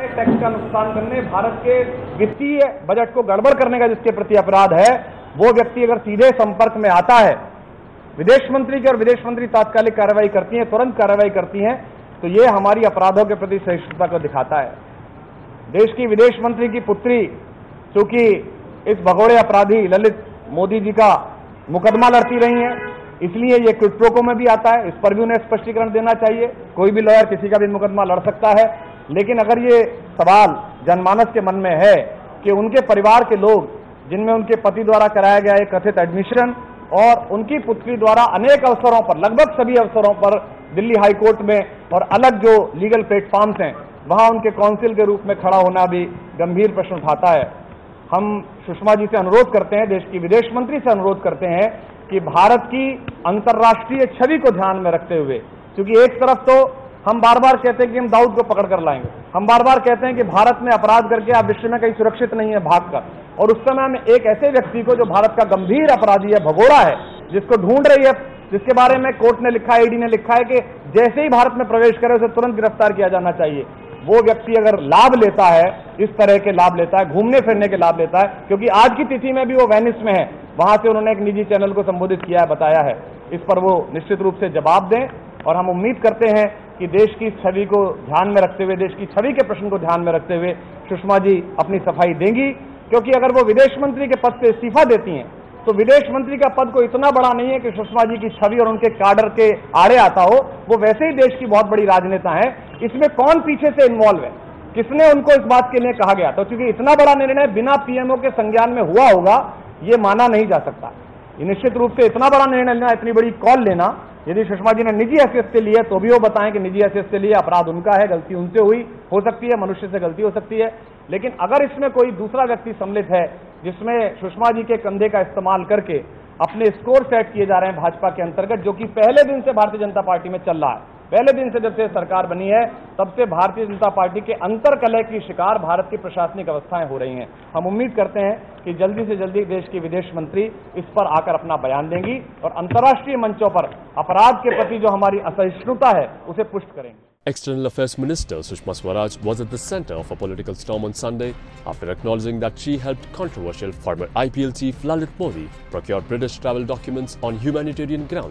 के टैक्स का नुकसान करने, भारत के वित्तीय बजट को गड़बड़ करने का जिसके प्रति अपराध है, वो व्यक्ति अगर सीधे संपर्क में आता है विदेश मंत्री के और विदेश मंत्री तात्कालिक कार्रवाई करती हैं, तुरंत कार्रवाई करती हैं, तो ये हमारी अपराधों के प्रति सहिष्णुता को दिखाता है। देश की विदेश मंत्री की पुत्री चूंकि इस भगोड़े अपराधी ललित मोदी जी का मुकदमा लड़ती रही हैं, इसलिए ये क्विड प्रो क्वो में भी आता है। इस पर भी उन्हें स्पष्टीकरण देना चाहिए। कोई भी लॉयर किसी का भी मुकदमा लड़ सकता है, लेकिन अगर ये सवाल जनमानस के मन में है कि उनके परिवार के लोग, जिनमें उनके पति द्वारा कराया गया एक कथित एडमिशन और उनकी पुत्री द्वारा अनेक अवसरों पर, लगभग सभी अवसरों पर दिल्ली हाई कोर्ट में और अलग जो लीगल प्लेटफॉर्म्स हैं वहां उनके काउंसिल के रूप में खड़ा होना भी गंभीर प्रश्न उठाता है। हम सुषमा जी से अनुरोध करते हैं, देश की विदेश मंत्री से अनुरोध करते हैं कि भारत की अंतर्राष्ट्रीय छवि को ध्यान में रखते हुए, क्योंकि एक तरफ तो हम बार बार कहते हैं कि हम दाऊद को पकड़ कर लाएंगे, हम बार बार कहते हैं कि भारत में अपराध करके आप विश्व में कहीं सुरक्षित नहीं है भागकर, और उस समय हम एक ऐसे व्यक्ति को जो भारत का गंभीर अपराधी है, भगोड़ा है, जिसको ढूंढ रही है, जिसके बारे में कोर्ट ने लिखा है, ईडी ने लिखा है कि जैसे ही भारत में प्रवेश करे उसे तुरंत गिरफ्तार किया जाना चाहिए। वो व्यक्ति अगर लाभ लेता है, इस तरह के लाभ लेता है, घूमने फिरने के लाभ लेता है, क्योंकि आज की तिथि में भी वो वेनिस में है, वहां से उन्होंने एक निजी चैनल को संबोधित किया है, बताया है, इस पर वो निश्चित रूप से जवाब दें। और हम उम्मीद करते हैं कि देश की छवि को ध्यान में रखते हुए, देश की छवि के प्रश्न को ध्यान में रखते हुए सुषमा जी अपनी सफाई देंगी, क्योंकि अगर वो विदेश मंत्री के पद से इस्तीफा देती हैं तो विदेश मंत्री का पद को इतना बड़ा नहीं है कि सुषमा जी की छवि और उनके कैडर के आड़े आता हो। वो वैसे ही देश की बहुत बड़ी राजनेता हैं, इसमें कौन पीछे से इन्वॉल्व है, किसने उनको इस बात के लिए कहा गया, तो क्योंकि इतना बड़ा निर्णय बिना पीएमओ के संज्ञान में हुआ होगा, ये माना नहीं जा सकता। ये निश्चित रूप से इतना बड़ा निर्णय लेना, इतनी बड़ी कॉल लेना, यदि सुषमा जी ने निजी हैसियत से लिए तो भी वो बताएं कि निजी हैसियत से लिए, अपराध उनका है, गलती उनसे हुई हो सकती है, मनुष्य से गलती हो सकती है, लेकिन अगर इसमें कोई दूसरा व्यक्ति सम्मिलित है जिसमें सुषमा जी के कंधे का इस्तेमाल करके अपने स्कोर सेट किए जा रहे हैं भाजपा के अंतर्गत, जो कि पहले दिन से भारतीय जनता पार्टी में चल रहा है, पहले दिन से जब से सरकार बनी है तब से भारतीय जनता पार्टी के अंतरकलह की शिकार भारत की प्रशासनिक अवस्थाएं हो रही हैं। हम उम्मीद करते हैं कि जल्दी से जल्दी देश की विदेश मंत्री इस पर आकर अपना बयान देंगी और अंतर्राष्ट्रीय मंचों पर अपराध के प्रति जो हमारी असहिष्णुता है उसे पुष्ट करेंगी। External Affairs Minister Sushma Swaraj was at the center of a political storm on Sunday after acknowledging that she helped controversial former IPL chief Lalit Modi procure British travel documents on humanitarian grounds.